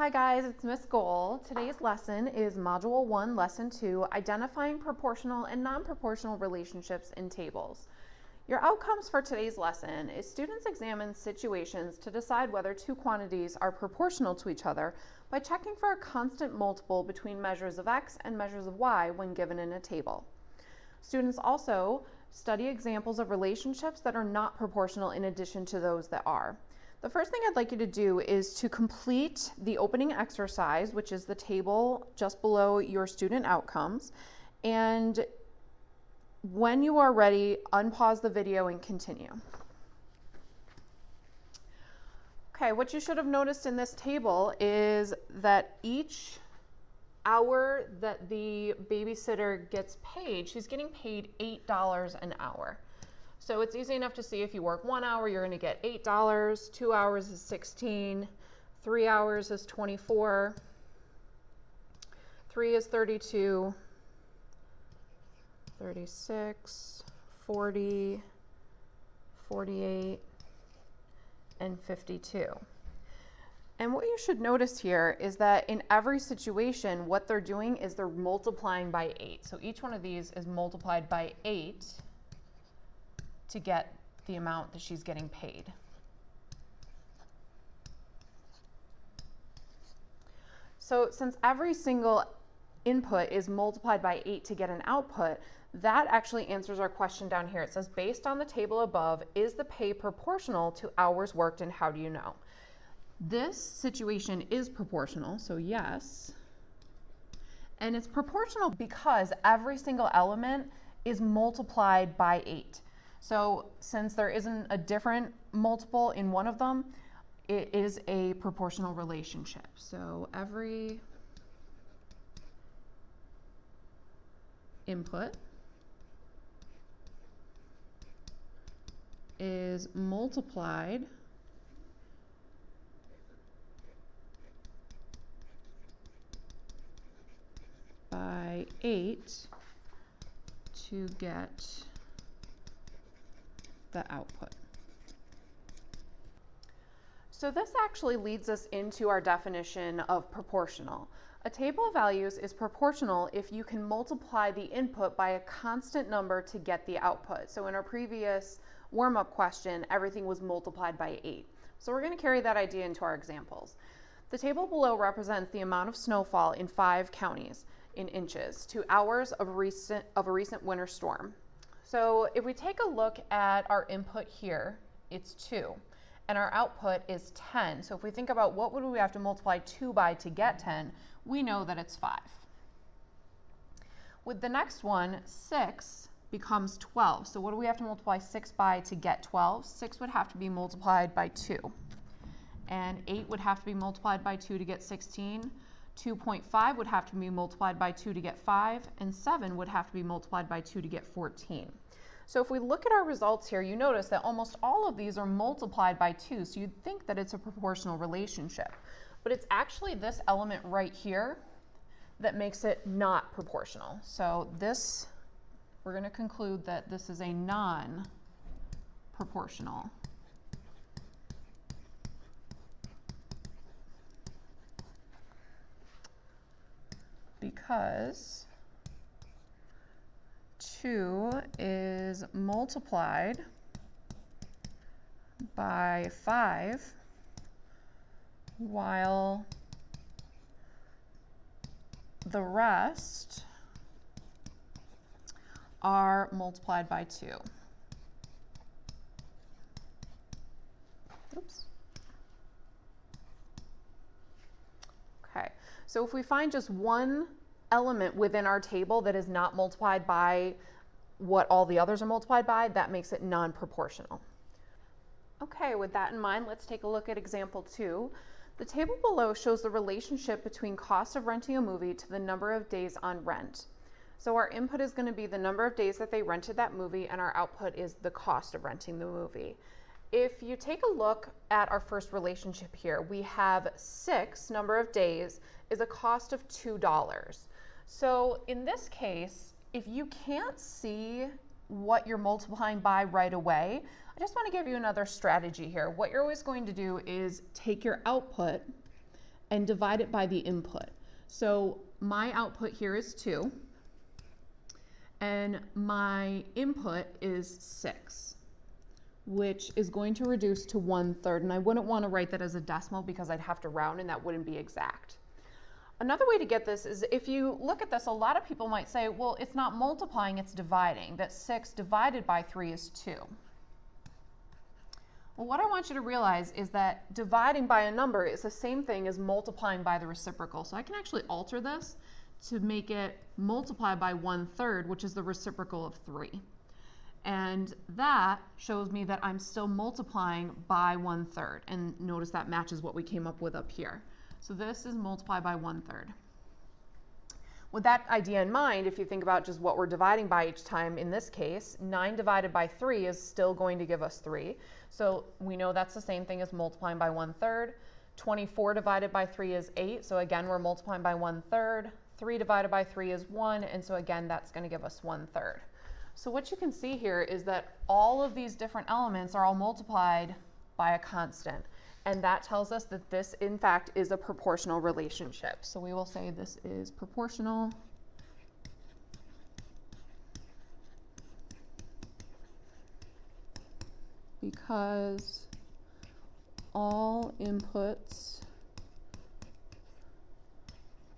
Hi guys, it's Miss Goal. Today's lesson is Module 1, Lesson 2, Identifying Proportional and Non-Proportional Relationships in Tables. Your outcomes for today's lesson is students examine situations to decide whether two quantities are proportional to each other by checking for a constant multiple between measures of x and measures of y when given in a table. Students also study examples of relationships that are not proportional in addition to those that are. The first thing I'd like you to do is to complete the opening exercise, which is the table just below your student outcomes. And when you are ready, unpause the video and continue. Okay, what you should have noticed in this table is that each hour that the babysitter gets paid, she's getting paid $8 an hour. So it's easy enough to see if you work 1 hour, you're going to get $8, 2 hours is 16, 3 hours is 24, 3 is 32, 36, 40, 48, and 52. And what you should notice here is that in every situation, what they're doing is they're multiplying by 8. So each one of these is multiplied by 8 to get the amount that she's getting paid. So since every single input is multiplied by 8 to get an output, that actually answers our question down here. It says, based on the table above, is the pay proportional to hours worked and how do you know? This situation is proportional, so yes. And it's proportional because every single element is multiplied by 8. So since there isn't a different multiple in one of them, it is a proportional relationship. So every input is multiplied by 8 to get the output. So this actually leads us into our definition of proportional. A table of values is proportional if you can multiply the input by a constant number to get the output. So in our previous warm-up question, everything was multiplied by 8. So we're going to carry that idea into our examples. The table below represents the amount of snowfall in 5 counties in inches to hours of a recent winter storm. So if we take a look at our input here, it's 2, and our output is 10. So if we think about what would we have to multiply 2 by to get 10, we know that it's 5. With the next one, 6 becomes 12. So what do we have to multiply 6 by to get 12? 6 would have to be multiplied by 2. And 8 would have to be multiplied by 2 to get 16. 2.5 would have to be multiplied by 2 to get 5, and 7 would have to be multiplied by 2 to get 14. So if we look at our results here, you notice that almost all of these are multiplied by 2, so you'd think that it's a proportional relationship. But it's actually this element right here that makes it not proportional. So this, we're going to conclude that this is a non-proportional . Because 2 is multiplied by 5 while the rest are multiplied by 2. Oops. Okay, so if we find just one element within our table that is not multiplied by what all the others are multiplied by, that makes it non-proportional. Okay, with that in mind, let's take a look at example 2. The table below shows the relationship between cost of renting a movie to the number of days on rent. So our input is going to be the number of days that they rented that movie, and our output is the cost of renting the movie. If you take a look at our first relationship here, we have 6 number of days is a cost of $2. So in this case, if you can't see what you're multiplying by right away, I just want to give you another strategy here. What you're always going to do is take your output and divide it by the input. So my output here is 2, and my input is 6, which is going to reduce to 1/3. And I wouldn't want to write that as a decimal because I'd have to round and that wouldn't be exact. Another way to get this is if you look at this, a lot of people might say, well, it's not multiplying, it's dividing. That 6 divided by 3 is 2. Well, what I want you to realize is that dividing by a number is the same thing as multiplying by the reciprocal. So I can actually alter this to make it multiply by 1/3, which is the reciprocal of 3. And that shows me that I'm still multiplying by 1/3. And notice that matches what we came up with up here. So this is multiply by 1/3. With that idea in mind, if you think about just what we're dividing by each time, in this case, 9 divided by 3 is still going to give us 3. So we know that's the same thing as multiplying by 1/3. 24 divided by 3 is 8. So again, we're multiplying by 1/3. 3 divided by 3 is 1. And so again, that's going to give us 1/3. So what you can see here is that all of these different elements are all multiplied by a constant. And that tells us that this, in fact, is a proportional relationship. So we will say this is proportional. Because all inputs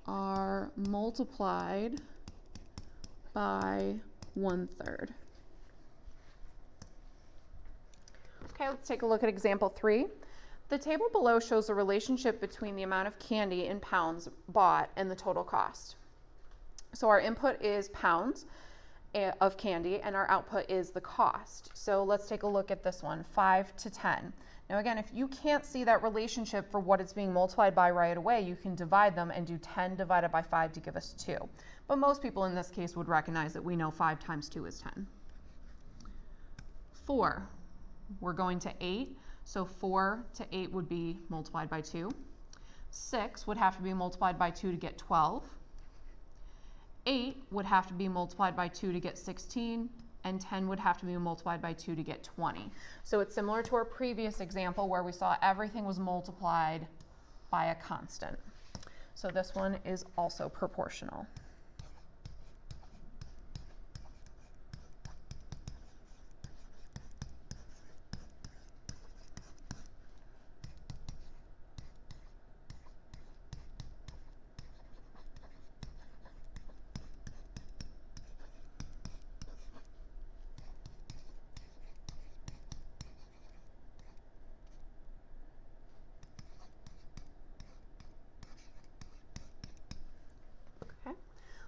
are multiplied by 1/3. Okay, let's take a look at example 3. The table below shows a relationship between the amount of candy in pounds bought and the total cost. So our input is pounds of candy and our output is the cost. So let's take a look at this one, 5 to 10. Now again, if you can't see that relationship for what it's being multiplied by right away, you can divide them and do 10 divided by 5 to give us 2. But most people in this case would recognize that we know 5 times 2 is 10. 4, we're going to 8. So 4 to 8 would be multiplied by 2. 6 would have to be multiplied by 2 to get 12. 8 would have to be multiplied by 2 to get 16. And 10 would have to be multiplied by 2 to get 20. So it's similar to our previous example where we saw everything was multiplied by a constant. So this one is also proportional.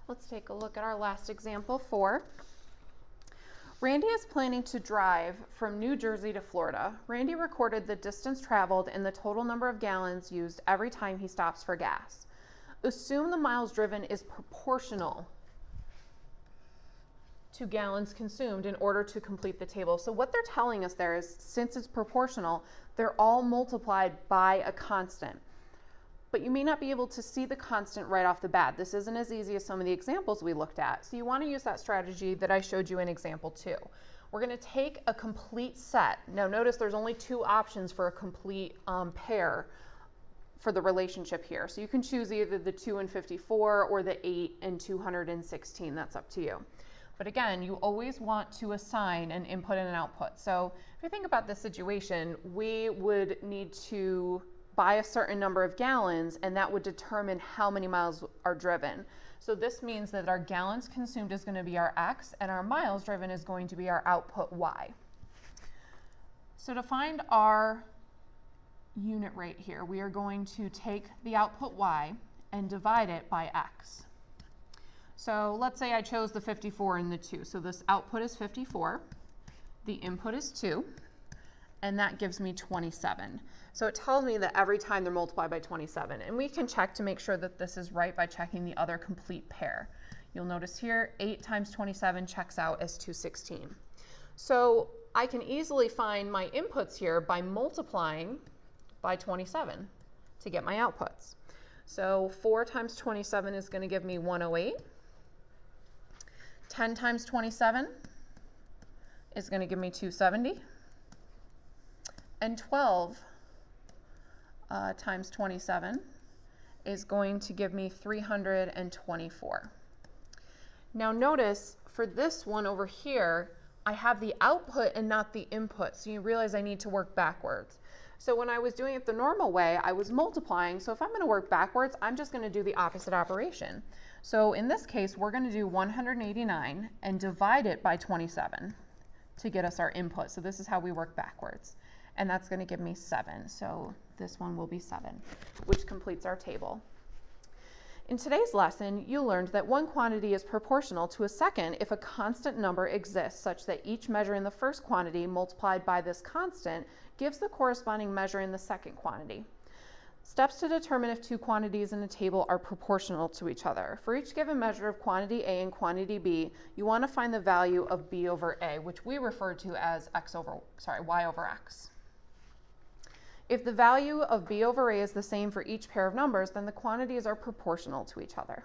Let's take a look at our last example, 4. Randy is planning to drive from New Jersey to Florida. Randy recorded the distance traveled and the total number of gallons used every time he stops for gas. Assume the miles driven is proportional to gallons consumed in order to complete the table. So what they're telling us there is, since it's proportional, they're all multiplied by a constant. But you may not be able to see the constant right off the bat. This isn't as easy as some of the examples we looked at. So you want to use that strategy that I showed you in example 2. We're going to take a complete set. Now notice there's only 2 options for a complete pair for the relationship here. So you can choose either the 2 and 54 or the 8 and 216. That's up to you. But again, you always want to assign an input and an output. So if you think about this situation, we would need to buy a certain number of gallons, and that would determine how many miles are driven. So this means that our gallons consumed is going to be our X, and our miles driven is going to be our output Y. So to find our unit rate here, we are going to take the output Y and divide it by X. So let's say I chose the 54 and the 2. So this output is 54, the input is 2, and that gives me 27. So it tells me that every time they're multiplied by 27. And we can check to make sure that this is right by checking the other complete pair. You'll notice here 8 times 27 checks out as 216. So I can easily find my inputs here by multiplying by 27 to get my outputs. So 4 times 27 is going to give me 108. 10 times 27 is going to give me 270. And 12 times 27 is going to give me 324. Now notice for this one over here, I have the output and not the input. So you realize I need to work backwards. So when I was doing it the normal way, I was multiplying. So if I'm going to work backwards, I'm just going to do the opposite operation. So in this case, we're going to do 189 and divide it by 27 to get us our input. So this is how we work backwards. And that's going to give me 7. So this one will be 7, which completes our table. In today's lesson, you learned that one quantity is proportional to a second if a constant number exists such that each measure in the first quantity multiplied by this constant gives the corresponding measure in the second quantity. Steps to determine if two quantities in a table are proportional to each other. For each given measure of quantity A and quantity B, you want to find the value of B over A, which we refer to as Y over X. If the value of B over A is the same for each pair of numbers, then the quantities are proportional to each other.